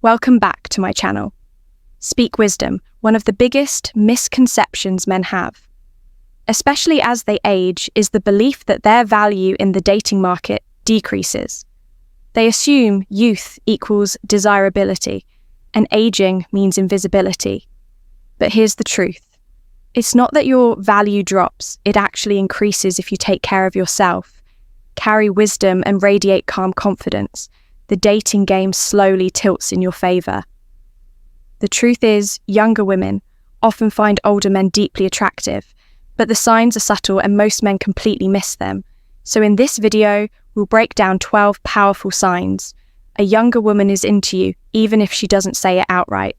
Welcome back to my channel. Speak wisdom, one of the biggest misconceptions men have, especially as they age, is the belief that their value in the dating market decreases. They assume youth equals desirability and aging means invisibility. But here's the truth. It's not that your value drops, it actually increases if you take care of yourself, carry wisdom and radiate calm confidence. The dating game slowly tilts in your favour. The truth is, younger women often find older men deeply attractive, but the signs are subtle and most men completely miss them. So in this video, we'll break down 12 powerful signs a younger woman is into you, even if she doesn't say it outright.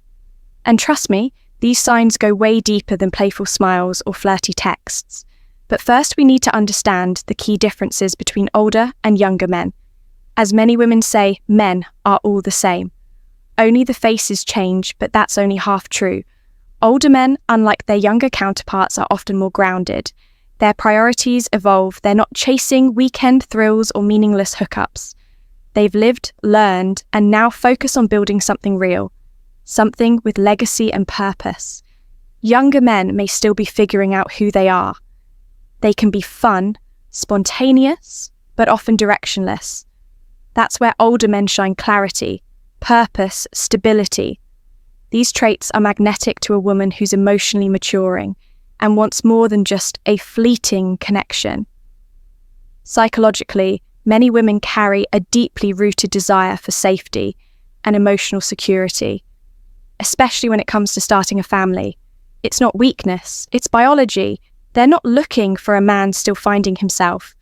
And trust me, these signs go way deeper than playful smiles or flirty texts. But first we need to understand the key differences between older and younger men. As many women say, men are all the same. Only the faces change, but that's only half true. Older men, unlike their younger counterparts, are often more grounded. Their priorities evolve. They're not chasing weekend thrills or meaningless hookups. They've lived, learned, and now focus on building something real, something with legacy and purpose. Younger men may still be figuring out who they are. They can be fun, spontaneous, but often directionless. That's where older men shine clarity, purpose, stability. These traits are magnetic to a woman who's emotionally maturing and wants more than just a fleeting connection. Psychologically, many women carry a deeply rooted desire for safety and emotional security, especially when it comes to starting a family. It's not weakness, it's biology. They're not looking for a man still finding himself.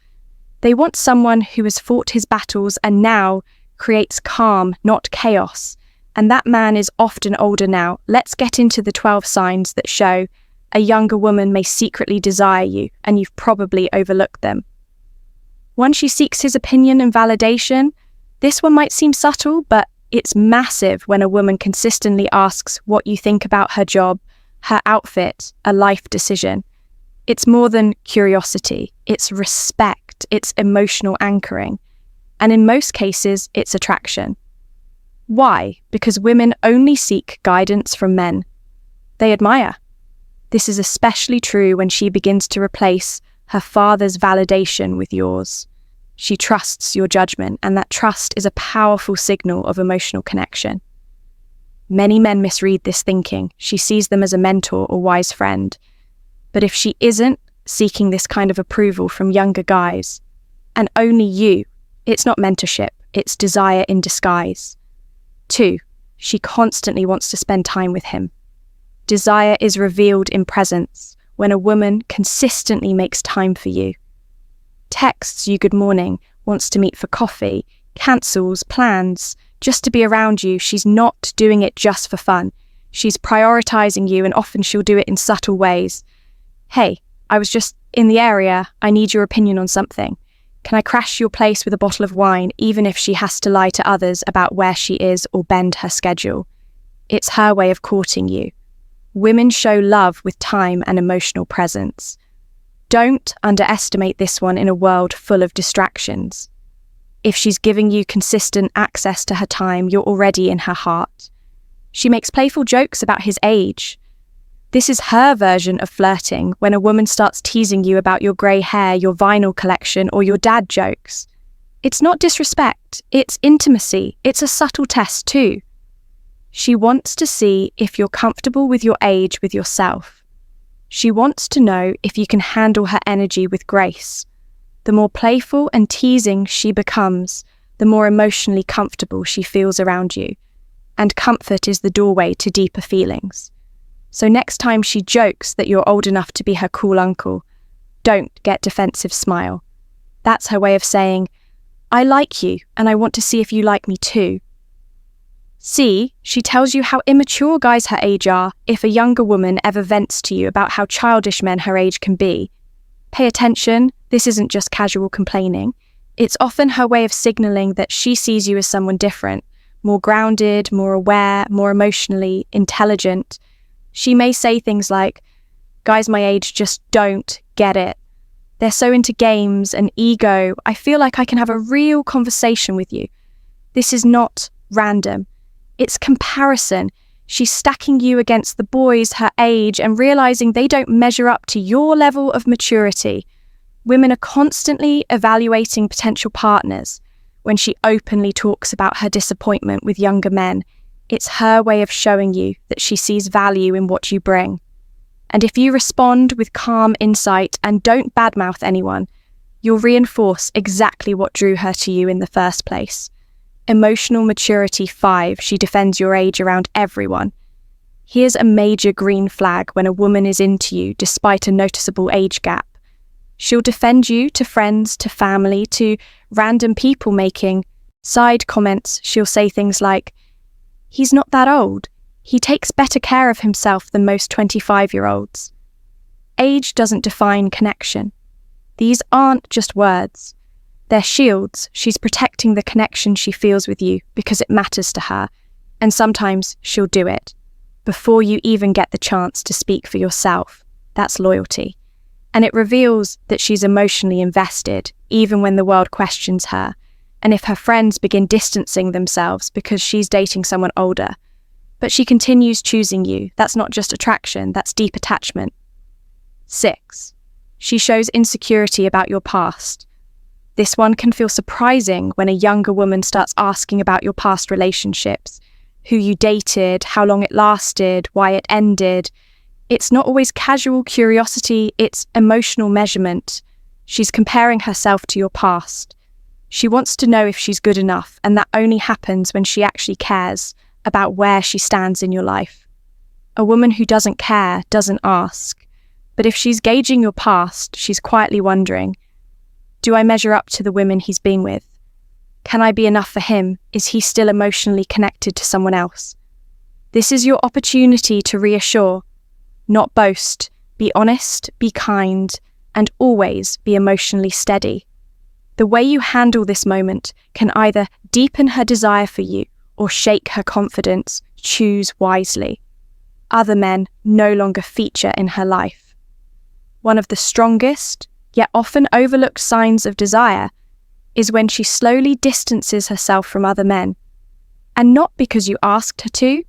They want someone who has fought his battles and now creates calm, not chaos. And that man is often older now. Let's get into the 12 signs that show a younger woman may secretly desire you, and you've probably overlooked them. 1, she seeks his opinion and validation. This one might seem subtle, but it's massive when a woman consistently asks what you think about her job, her outfit, a life decision. It's more than curiosity, it's respect, it's emotional anchoring. And in most cases, it's attraction. Why? Because women only seek guidance from men they admire. This is especially true when she begins to replace her father's validation with yours. She trusts your judgment, and that trust is a powerful signal of emotional connection. Many men misread this thinking. She sees them as a mentor or wise friend. But if she isn't seeking this kind of approval from younger guys, and only you, it's not mentorship, it's desire in disguise. 2, she constantly wants to spend time with him. Desire is revealed in presence when a woman consistently makes time for you. Texts you good morning, wants to meet for coffee, cancels plans just to be around you. She's not doing it just for fun. She's prioritizing you, and often she'll do it in subtle ways. Hey, I was just in the area. I need your opinion on something. Can I crash your place with a bottle of wine, even if she has to lie to others about where she is or bend her schedule? It's her way of courting you. Women show love with time and emotional presence. Don't underestimate this one in a world full of distractions. If she's giving you consistent access to her time, you're already in her heart. She makes playful jokes about his age. This is her version of flirting, when a woman starts teasing you about your grey hair, your vinyl collection, or your dad jokes. It's not disrespect, it's intimacy. It's a subtle test too. She wants to see if you're comfortable with your age with yourself. She wants to know if you can handle her energy with grace. The more playful and teasing she becomes, the more emotionally comfortable she feels around you. And comfort is the doorway to deeper feelings. So next time she jokes that you're old enough to be her cool uncle, don't get defensive, smile. That's her way of saying, I like you and I want to see if you like me too. C, she tells you how immature guys her age are if a younger woman ever vents to you about how childish men her age can be. Pay attention, this isn't just casual complaining. It's often her way of signaling that she sees you as someone different, more grounded, more aware, more emotionally intelligent. She may say things like, guys my age just don't get it. They're so into games and ego. I feel like I can have a real conversation with you. This is not random. It's comparison. She's stacking you against the boys her age and realizing they don't measure up to your level of maturity. Women are constantly evaluating potential partners. When she openly talks about her disappointment with younger men, it's her way of showing you that she sees value in what you bring. And if you respond with calm insight and don't badmouth anyone, you'll reinforce exactly what drew her to you in the first place. Emotional maturity 5, she defends your age around everyone. Here's a major green flag when a woman is into you despite a noticeable age gap. She'll defend you to friends, to family, to random people making side comments. She'll say things like, "He's not that old. He takes better care of himself than most 25-year-olds. Age doesn't define connection. These aren't just words. They're shields. She's protecting the connection she feels with you because it matters to her, and sometimes she'll do it before you even get the chance to speak for yourself. That's loyalty. And it reveals that she's emotionally invested, even when the world questions her, and if her friends begin distancing themselves because she's dating someone older. But she continues choosing you. That's not just attraction, that's deep attachment. 6, she shows insecurity about your past. This one can feel surprising when a younger woman starts asking about your past relationships, who you dated, how long it lasted, why it ended. It's not always casual curiosity, it's emotional measurement. She's comparing herself to your past. She wants to know if she's good enough, and that only happens when she actually cares about where she stands in your life. A woman who doesn't care doesn't ask. But if she's gauging your past, she's quietly wondering, do I measure up to the women he's been with? Can I be enough for him? Is he still emotionally connected to someone else? This is your opportunity to reassure, not boast. Be honest, be kind, and always be emotionally steady. The way you handle this moment can either deepen her desire for you or shake her confidence. Choose wisely. Other men no longer feature in her life. One of the strongest, yet often overlooked signs of desire is when she slowly distances herself from other men. And not because you asked her to,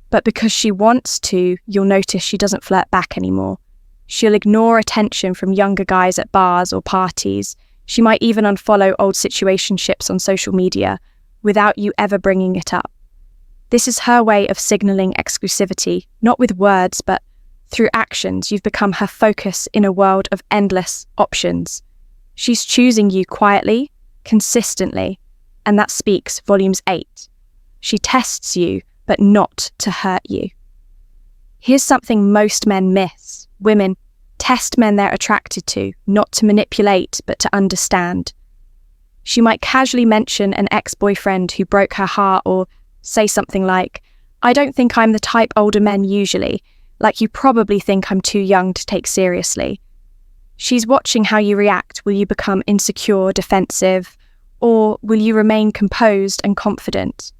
but because she wants to. You'll notice she doesn't flirt back anymore. She'll ignore attention from younger guys at bars or parties. She might even unfollow old situationships on social media without you ever bringing it up. This is her way of signaling exclusivity, not with words, but through actions. You've become her focus in a world of endless options. She's choosing you quietly, consistently, and that speaks volumes 8. She tests you, but not to hurt you. Here's something most men miss. Women test men they're attracted to, not to manipulate, but to understand. She might casually mention an ex-boyfriend who broke her heart, or say something like, "I don't think I'm the type older men usually, like you probably think I'm too young to take seriously." She's watching how you react. Will you become insecure, defensive, or will you remain composed and confident?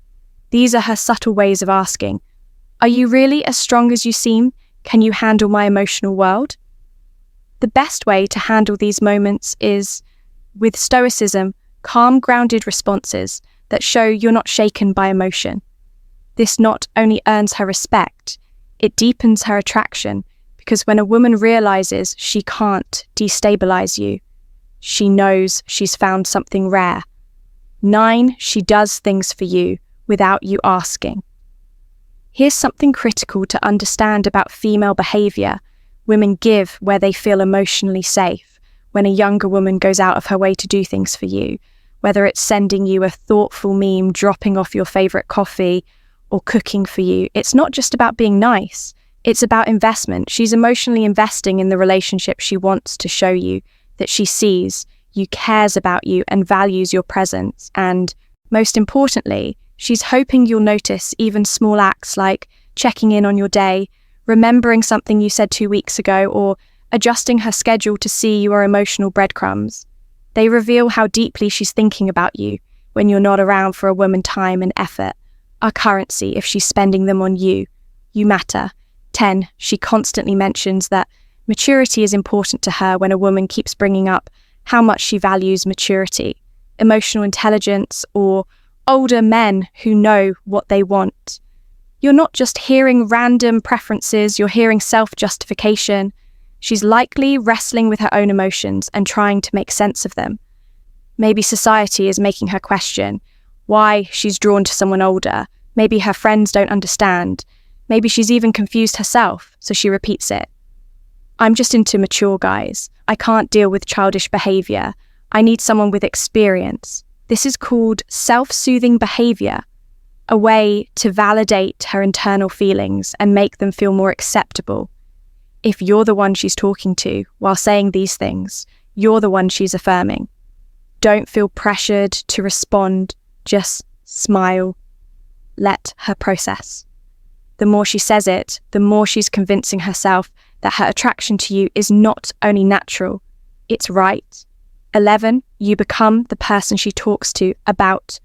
These are her subtle ways of asking, are you really as strong as you seem? Can you handle my emotional world? The best way to handle these moments is with stoicism, calm, grounded responses that show you're not shaken by emotion. This not only earns her respect, it deepens her attraction, because when a woman realizes she can't destabilize you, she knows she's found something rare. 9, she does things for you without you asking. Here's something critical to understand about female behavior. Women give where they feel emotionally safe. When a younger woman goes out of her way to do things for you, whether it's sending you a thoughtful meme, dropping off your favorite coffee, or cooking for you, it's not just about being nice. It's about investment. She's emotionally investing in the relationship. She wants to show you that she sees you, cares about you, and values your presence. And most importantly, she's hoping you'll notice even small acts like checking in on your day, remembering something you said 2 weeks ago, or adjusting her schedule to see your emotional breadcrumbs. They reveal how deeply she's thinking about you when you're not around. For a woman, time and effort are currency. If she's spending them on you, you matter. 10, she constantly mentions that maturity is important to her. When a woman keeps bringing up how much she values maturity, emotional intelligence, or older men who know what they want, You're not just hearing random preferences, you're hearing self-justification. She's likely wrestling with her own emotions and trying to make sense of them. Maybe society is making her question why she's drawn to someone older. Maybe her friends don't understand. Maybe she's even confused herself, so she repeats it. I'm just into mature guys. I can't deal with childish behavior. I need someone with experience. This is called self-soothing behavior, a way to validate her internal feelings and make them feel more acceptable. If you're the one she's talking to while saying these things, you're the one she's affirming. Don't feel pressured to respond, just smile. Let her process. The more she says it, the more she's convincing herself that her attraction to you is not only natural, it's right. 11, you become the person she talks to about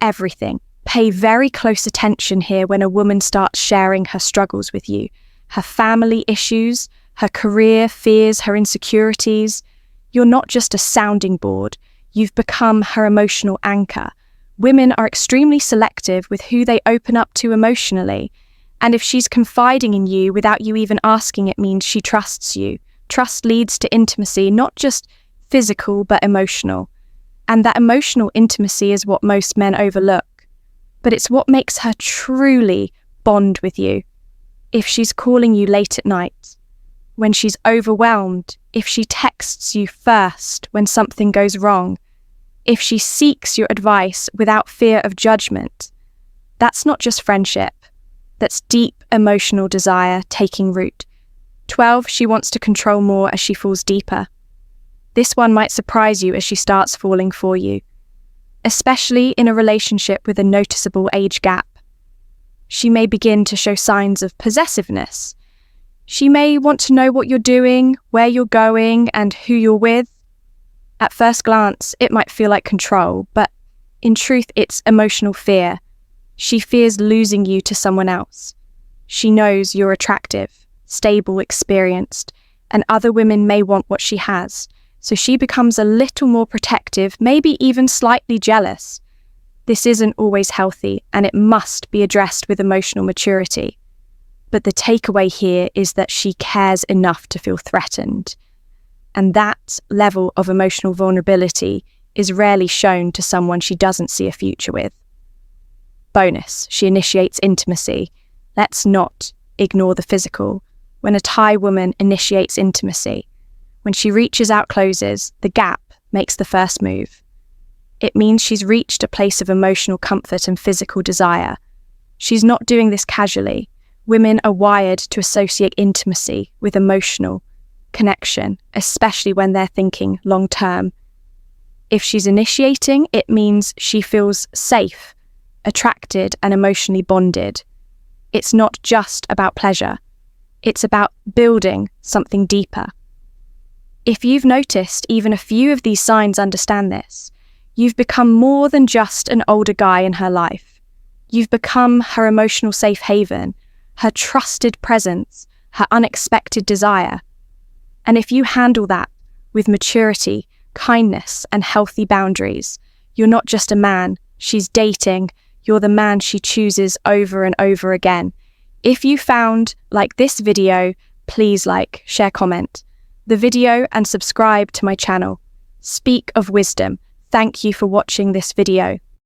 everything. Pay very close attention here when a woman starts sharing her struggles with you, her family issues, her career fears, her insecurities. You're not just a sounding board, you've become her emotional anchor. Women are extremely selective with who they open up to emotionally. And if she's confiding in you without you even asking, it means she trusts you. Trust leads to intimacy, not just physical, but emotional. And that emotional intimacy is what most men overlook. But it's what makes her truly bond with you. If she's calling you late at night, when she's overwhelmed, if she texts you first when something goes wrong, if she seeks your advice without fear of judgment, that's not just friendship. That's deep emotional desire taking root. 12, she wants to control more as she falls deeper. This one might surprise you as she starts falling for you, especially in a relationship with a noticeable age gap. She may begin to show signs of possessiveness. She may want to know what you're doing, where you're going, and who you're with. At first glance, it might feel like control, but in truth, it's emotional fear. She fears losing you to someone else. She knows you're attractive, stable, experienced, and other women may want what she has, so she becomes a little more protective, maybe even slightly jealous. This isn't always healthy, and it must be addressed with emotional maturity. But the takeaway here is that she cares enough to feel threatened. And that level of emotional vulnerability is rarely shown to someone she doesn't see a future with. Bonus, she initiates intimacy. Let's not ignore the physical. When a Thai woman initiates intimacy, when she reaches out, closes, the gap makes the first move. It means she's reached a place of emotional comfort and physical desire. She's not doing this casually. Women are wired to associate intimacy with emotional connection, especially when they're thinking long term. If she's initiating, it means she feels safe, attracted, and emotionally bonded. It's not just about pleasure. It's about building something deeper. If you've noticed even a few of these signs, understand this. You've become more than just an older guy in her life. You've become her emotional safe haven, her trusted presence, her unexpected desire. And if you handle that with maturity, kindness, and healthy boundaries, you're not just a man she's dating, you're the man she chooses over and over again. If you found like this video, please like, share, comment the video and subscribe to my channel. Speak of wisdom. Thank you for watching this video.